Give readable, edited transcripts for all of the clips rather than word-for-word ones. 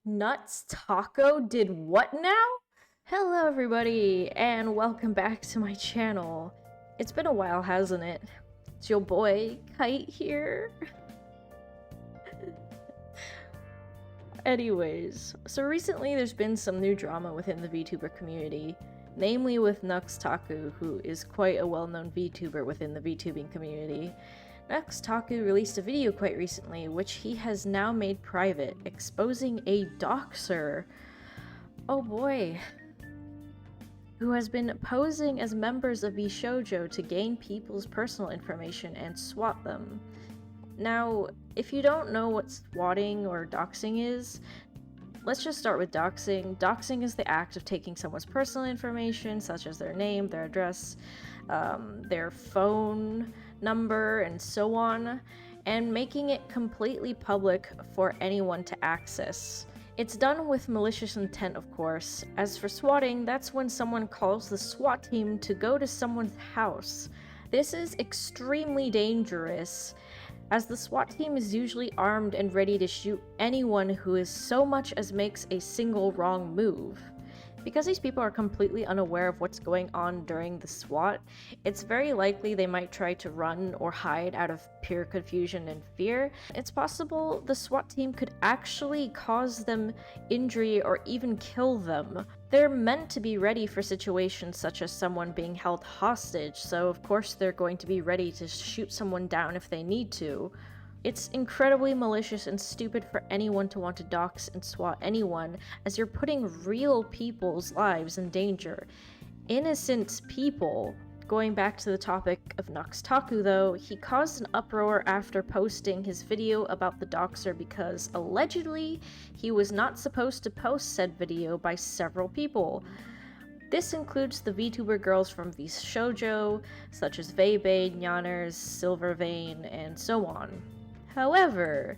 Nux Taku did what now? Hello everybody, and welcome back to my channel. It's been a while, hasn't it? It's your boy, Kite here. Anyways, so recently there's been some new drama within the VTuber community, namely with Nux Taku, who is quite a well-known VTuber within the VTubing community. Nux Taku released a video quite recently, which he has now made private, exposing a doxer. Oh boy. Who has been posing as members of Vshoujo to gain people's personal information and swat them. Now, if you don't know what swatting or doxing is, let's just start with doxing. Doxing is the act of taking someone's personal information, such as their name, their address, their phone number, and so on, and making it completely public for anyone to access. It's done with malicious intent, of course. As for swatting, that's when someone calls the SWAT team to go to someone's house. This is extremely dangerous, as the SWAT team is usually armed and ready to shoot anyone who is so much as makes a single wrong move. Because these people are completely unaware of what's going on during the SWAT, it's very likely they might try to run or hide out of pure confusion and fear. It's possible the SWAT team could actually cause them injury or even kill them. They're meant to be ready for situations such as someone being held hostage, so of course they're going to be ready to shoot someone down if they need to. It's incredibly malicious and stupid for anyone to want to dox and swat anyone, as you're putting real people's lives in danger. Innocent people. Going back to the topic of Nux Taku though, he caused an uproar after posting his video about the doxer because allegedly he was not supposed to post said video by several people. This includes the VTuber girls from Vshoujo, such as Vebe, Nyaners, Silvervein, and so on. However,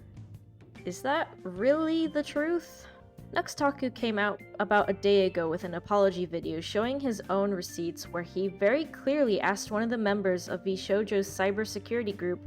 is that really the truth? Nux Taku came out about a day ago with an apology video showing his own receipts where he very clearly asked one of the members of Vshoujo's cybersecurity group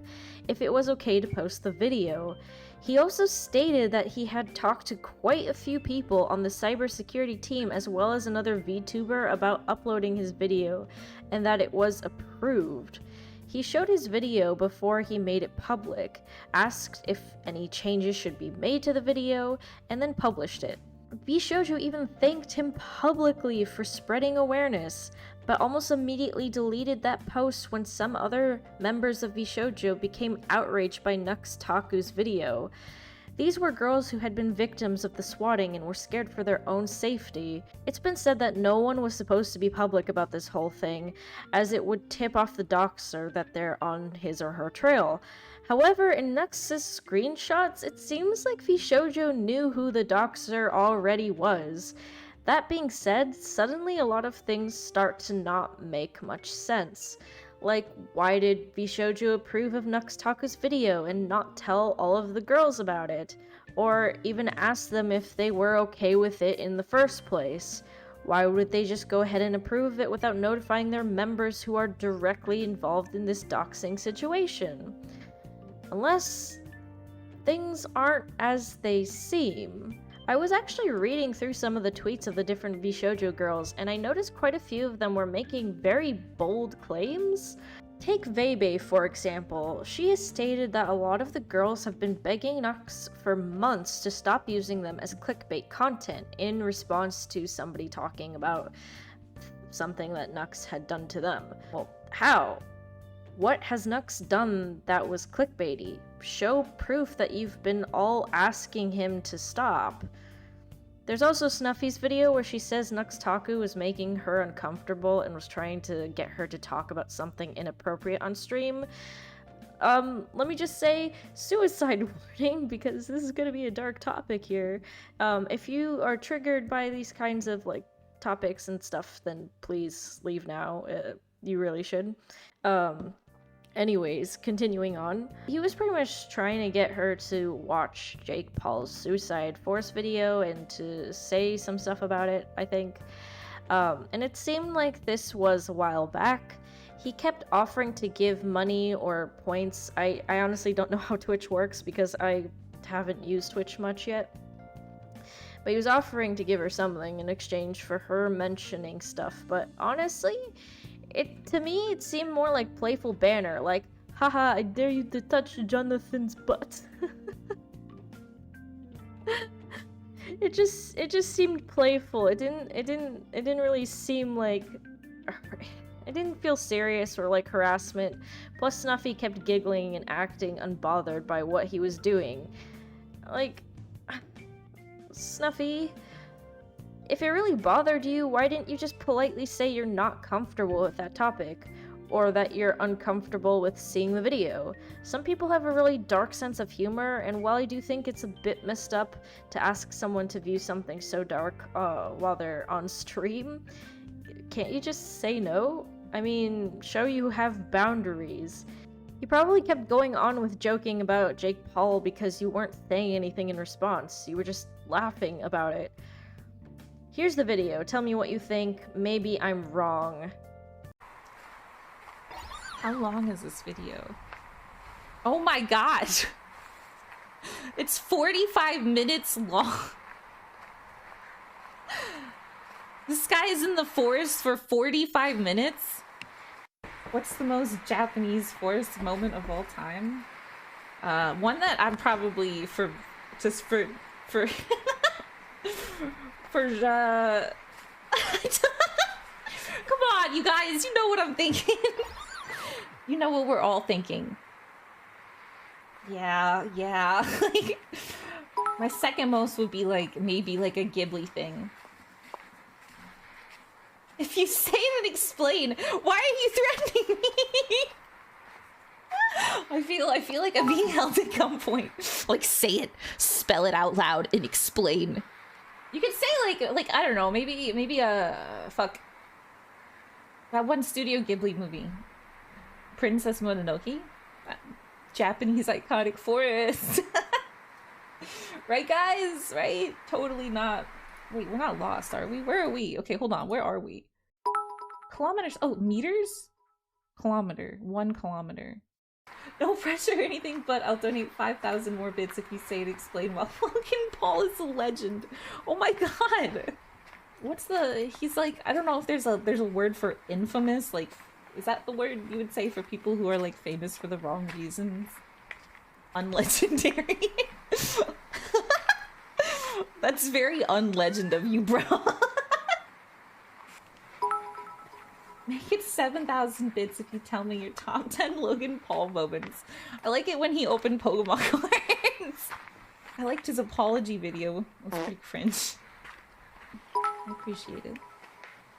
if it was okay to post the video. He also stated that he had talked to quite a few people on the cybersecurity team as well as another VTuber about uploading his video, and that it was approved. He showed his video before he made it public, asked if any changes should be made to the video, and then published it. Vshoujo even thanked him publicly for spreading awareness, but almost immediately deleted that post when some other members of Vshoujo became outraged by Nux Taku's video. These were girls who had been victims of the swatting and were scared for their own safety. It's been said that no one was supposed to be public about this whole thing, as it would tip off the doxer that they're on his or her trail. However, in Nux's screenshots, it seems like Vshoujo knew who the doxer already was. That being said, suddenly a lot of things start to not make much sense. Like, why did Vshoujo approve of Nux Taku's video and not tell all of the girls about it? Or even ask them if they were okay with it in the first place? Why would they just go ahead and approve of it without notifying their members who are directly involved in this doxing situation? Unless things aren't as they seem. I was actually reading through some of the tweets of the different Vshoujo girls, and I noticed quite a few of them were making very bold claims. Take Vebe, for example. She has stated that a lot of the girls have been begging Nux for months to stop using them as clickbait content in response to somebody talking about something that Nux had done to them. Well, how? What has Nux done that was clickbaity? Show proof that you've been all asking him to stop. There's also Snuffy's video where she says Nux Taku was making her uncomfortable and was trying to get her to talk about something inappropriate on stream. Let me just say, suicide warning, because this is gonna be a dark topic here. If you are triggered by these kinds of, like, topics and stuff, then please leave now. You really should. Anyways, continuing on. He was pretty much trying to get her to watch Jake Paul's Suicide Force video and to say some stuff about it, I think. And it seemed like this was a while back. He kept offering to give money or points. I honestly don't know how Twitch works because I haven't used Twitch much yet. but he was offering to give her something in exchange for her mentioning stuff. But honestly, to me, it seemed more like playful banter, like, haha, I dare you to touch Jonathan's butt. It just seemed playful. It didn't really seem like it didn't feel serious or like harassment. Plus Snuffy kept giggling and acting unbothered by what he was doing. Like, Snuffy, if it really bothered you, why didn't you just politely say you're not comfortable with that topic? Or that you're uncomfortable with seeing the video. Some people have a really dark sense of humor, and while I do think it's a bit messed up to ask someone to view something so dark while they're on stream, can't you just say no? I mean, show you have boundaries. You probably kept going on with joking about Jake Paul because you weren't saying anything in response. You were just laughing about it. Here's the video. Tell me what you think. Maybe I'm wrong. How long is this video? Oh my gosh! It's 45 minutes long. This guy is in the forest for 45 minutes? What's the most Japanese forest moment of all time? One that I'm probably for Come on, you guys, you know what I'm thinking. You know what we're all thinking. Yeah. Like, my second most would be like, maybe like a Ghibli thing. If you say it and explain, why are you threatening me? I feel like I'm being held at gunpoint. Like, say it, spell it out loud, and explain. You could say like I don't know, maybe fuck. That one Studio Ghibli movie. Princess Mononoke? Japanese iconic forest. Right, guys? Right? Totally not. Wait, we're not lost, are we? Where are we? Okay, hold on. Where are we? Kilometers. Oh, meters? Kilometer. 1 kilometer. No pressure or anything, but I'll donate 5,000 more bits if you say and explain while Logan Paul is a legend. Oh my god. What's the... He's like... I don't know if there's a word for infamous, like... Is that the word you would say for people who are like famous for the wrong reasons? Unlegendary. That's very unlegend of you, bro. Make it 7,000 bits if you tell me your top 10 Logan Paul moments. I like it when he opened Pokemon cards. I liked his apology video. It was pretty cringe. I appreciate it.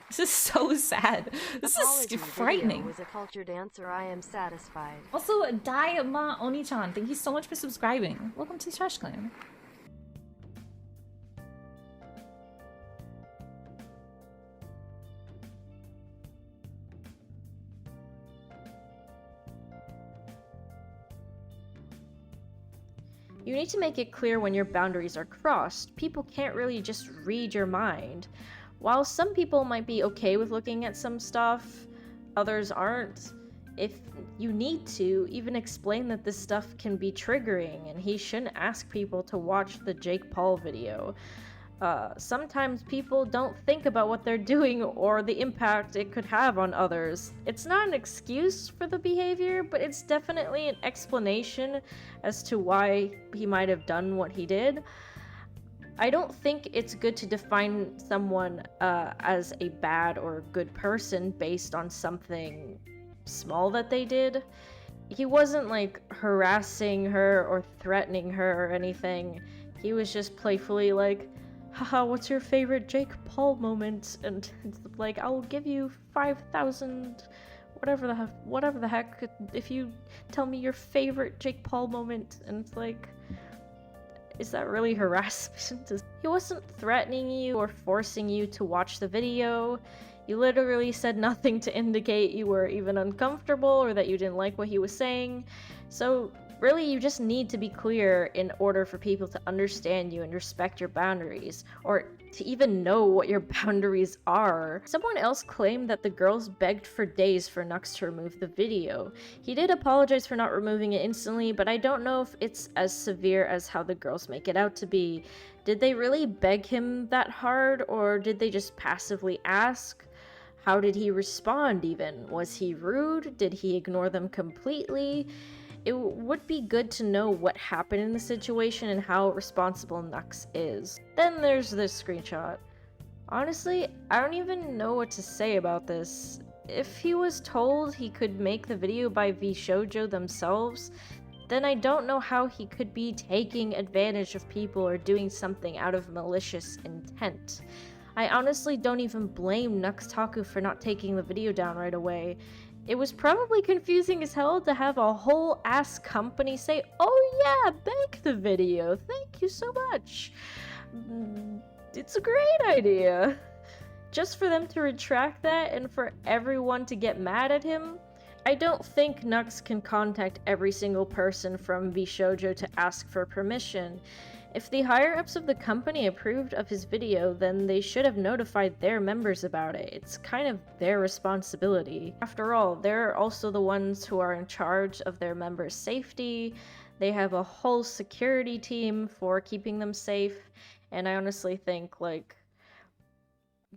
This is so sad. This is frightening. Was a culture dancer. I am satisfied. Also, Daima Oni-chan, thank you so much for subscribing. Welcome to Trash Clan. You need to make it clear when your boundaries are crossed. People can't really just read your mind. While some people might be okay with looking at some stuff, others aren't. If you need to, even explain that this stuff can be triggering and he shouldn't ask people to watch the Jake Paul video. Sometimes people don't think about what they're doing or the impact it could have on others. It's not an excuse for the behavior, but it's definitely an explanation as to why he might have done what he did. I don't think it's good to define someone as a bad or good person based on something small that they did. He wasn't like harassing her or threatening her or anything. He was just playfully like, haha, what's your favorite Jake Paul moment? And it's like, I'll give you 5,000 whatever the heck if you tell me your favorite Jake Paul moment. And it's like, is that really harassment? He wasn't threatening you or forcing you to watch the video. You literally said nothing to indicate you were even uncomfortable or that you didn't like what he was saying. So really, you just need to be clear in order for people to understand you and respect your boundaries, or to even know what your boundaries are. Someone else claimed that the girls begged for days for Nux to remove the video. He did apologize for not removing it instantly, but I don't know if it's as severe as how the girls make it out to be. Did they really beg him that hard, or did they just passively ask? How did he respond even? Was he rude? Did he ignore them completely? It would be good to know what happened in the situation and how responsible Nux is. Then there's this screenshot. Honestly, I don't even know what to say about this. If he was told he could make the video by Vshoujo themselves, then I don't know how he could be taking advantage of people or doing something out of malicious intent. I honestly don't even blame Nux Taku for not taking the video down right away. It was probably confusing as hell to have a whole ass company say, "Oh yeah, bank the video, thank you so much. It's a great idea." Just for them to retract that and for everyone to get mad at him. I don't think Nux can contact every single person from Vshoujo to ask for permission. If the higher-ups of the company approved of his video, then they should have notified their members about it. It's kind of their responsibility. After all, they're also the ones who are in charge of their members' safety. They have a whole security team for keeping them safe, and I honestly think, like,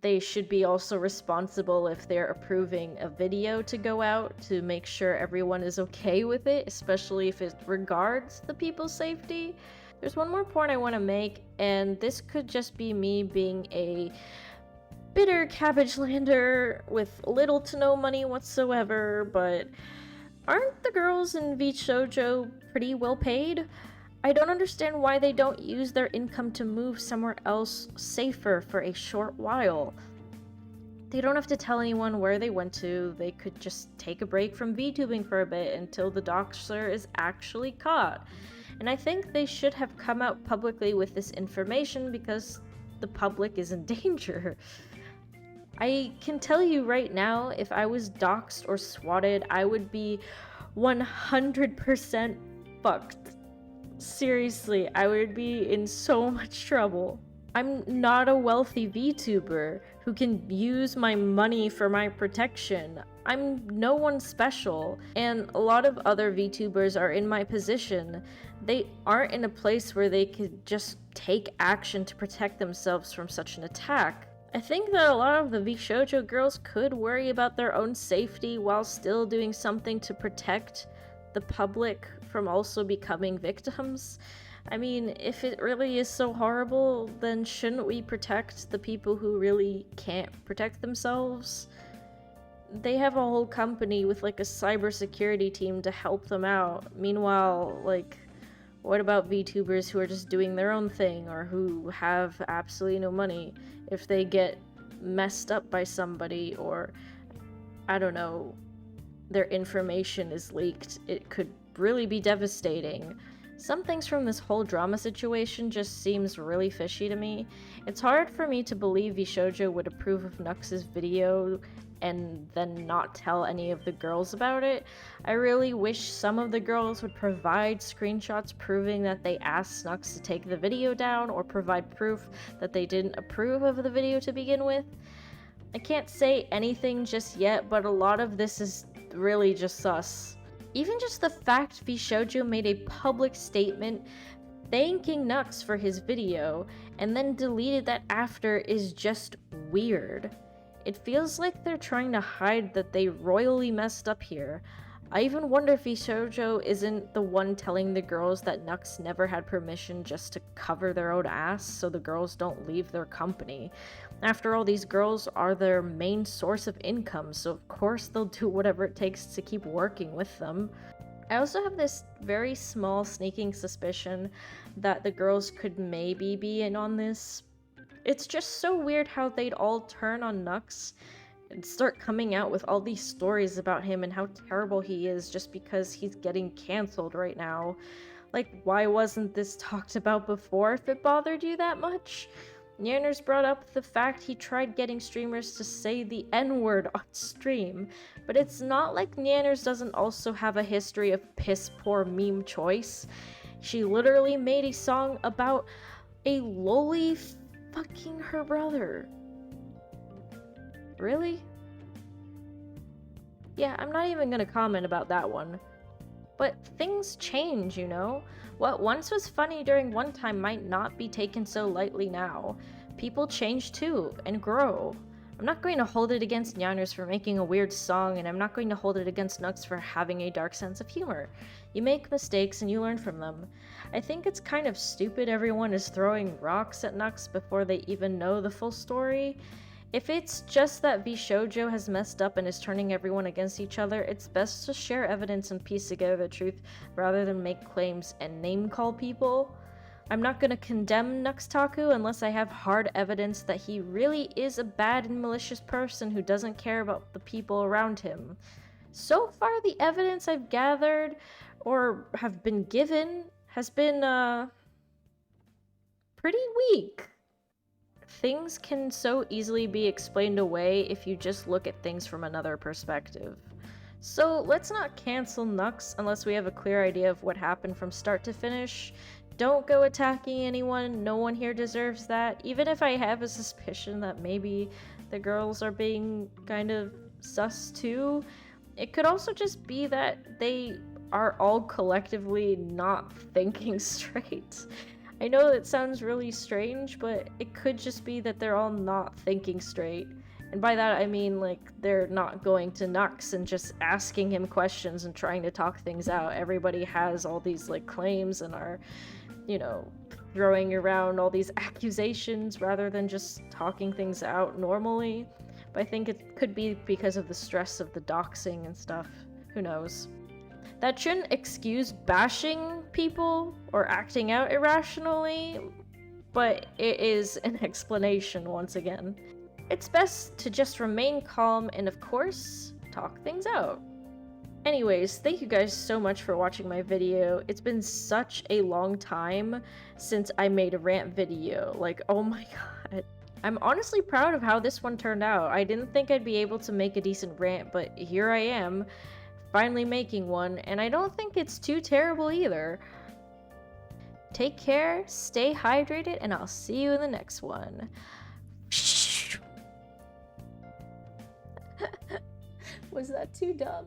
they should be also responsible if they're approving a video to go out to make sure everyone is okay with it, especially if it regards the people's safety. There's one more point I want to make, and this could just be me being a bitter cabbage lander with little to no money whatsoever, but aren't the girls in Vshoujo pretty well paid? I don't understand why they don't use their income to move somewhere else safer for a short while. They don't have to tell anyone where they went to. They could just take a break from VTubing for a bit until the doxer is actually caught. And I think they should have come out publicly with this information because the public is in danger. I can tell you right now, if I was doxed or swatted, I would be 100% fucked. Seriously, I would be in so much trouble. I'm not a wealthy VTuber who can use my money for my protection. I'm no one special, and a lot of other VTubers are in my position. They aren't in a place where they could just take action to protect themselves from such an attack. I think that a lot of the Vshoujo girls could worry about their own safety while still doing something to protect the public from also becoming victims. I mean, if it really is so horrible, then shouldn't we protect the people who really can't protect themselves? They have a whole company with like a cybersecurity team to help them out. Meanwhile, like, what about VTubers who are just doing their own thing or who have absolutely no money? If they get messed up by somebody or, I don't know, their information is leaked, it could really be devastating. Some things from this whole drama situation just seems really fishy to me. It's hard for me to believe Vshoujo would approve of Nux's video and then not tell any of the girls about it. I really wish some of the girls would provide screenshots proving that they asked Nux to take the video down or provide proof that they didn't approve of the video to begin with. I can't say anything just yet, but a lot of this is really just sus. Even just the fact Vshoujo made a public statement thanking Nux for his video and then deleted that after is just weird. It feels like they're trying to hide that they royally messed up here. I even wonder if Vshoujo isn't the one telling the girls that Nux never had permission just to cover their own ass so the girls don't leave their company. After all, these girls are their main source of income, so of course they'll do whatever it takes to keep working with them. I also have this very small sneaking suspicion that the girls could maybe be in on this. It's just so weird how they'd all turn on Nux and start coming out with all these stories about him and how terrible he is just because he's getting cancelled right now. Like, why wasn't this talked about before if it bothered you that much? Nyanners brought up the fact he tried getting streamers to say the N-word on stream, but it's not like Nyanners doesn't also have a history of piss-poor meme choice. She literally made a song about a loli fucking her brother. Really? Yeah, I'm not even gonna comment about that one. But things change, you know? What once was funny during one time might not be taken so lightly now. People change too, and grow. I'm not going to hold it against Nyanners for making a weird song, and I'm not going to hold it against Nux for having a dark sense of humor. You make mistakes and you learn from them. I think it's kind of stupid everyone is throwing rocks at Nux before they even know the full story. If it's just that Vshoujo has messed up and is turning everyone against each other, it's best to share evidence and piece together the truth rather than make claims and name-call people. I'm not gonna condemn Nux Taku unless I have hard evidence that he really is a bad and malicious person who doesn't care about the people around him. So far, the evidence I've gathered or have been given has been, pretty weak. Things can so easily be explained away if you just look at things from another perspective. So let's not cancel Nux unless we have a clear idea of what happened from start to finish. Don't go attacking anyone, no one here deserves that. Even if I have a suspicion that maybe the girls are being kind of sus too, it could also just be that they are all collectively not thinking straight. I know it sounds really strange, but it could just be that they're all not thinking straight. And by that I mean, like, they're not going to Nux and just asking him questions and trying to talk things out. Everybody has all these, like, claims and are, you know, throwing around all these accusations rather than just talking things out normally. But I think it could be because of the stress of the doxing and stuff. Who knows? That shouldn't excuse bashing people or acting out irrationally, but it is an explanation once again. It's best to just remain calm and, of course, talk things out. Anyways, thank you guys so much for watching my video. It's been such a long time since I made a rant video. Like, oh my god. I'm honestly proud of how this one turned out. I didn't think I'd be able to make a decent rant, but here I am, finally making one, and I don't think it's too terrible either. Take care, stay hydrated, and I'll see you in the next one. Was that too dumb?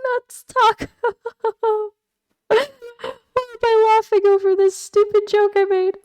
Nux Taku. Why am I laughing over this stupid joke I made?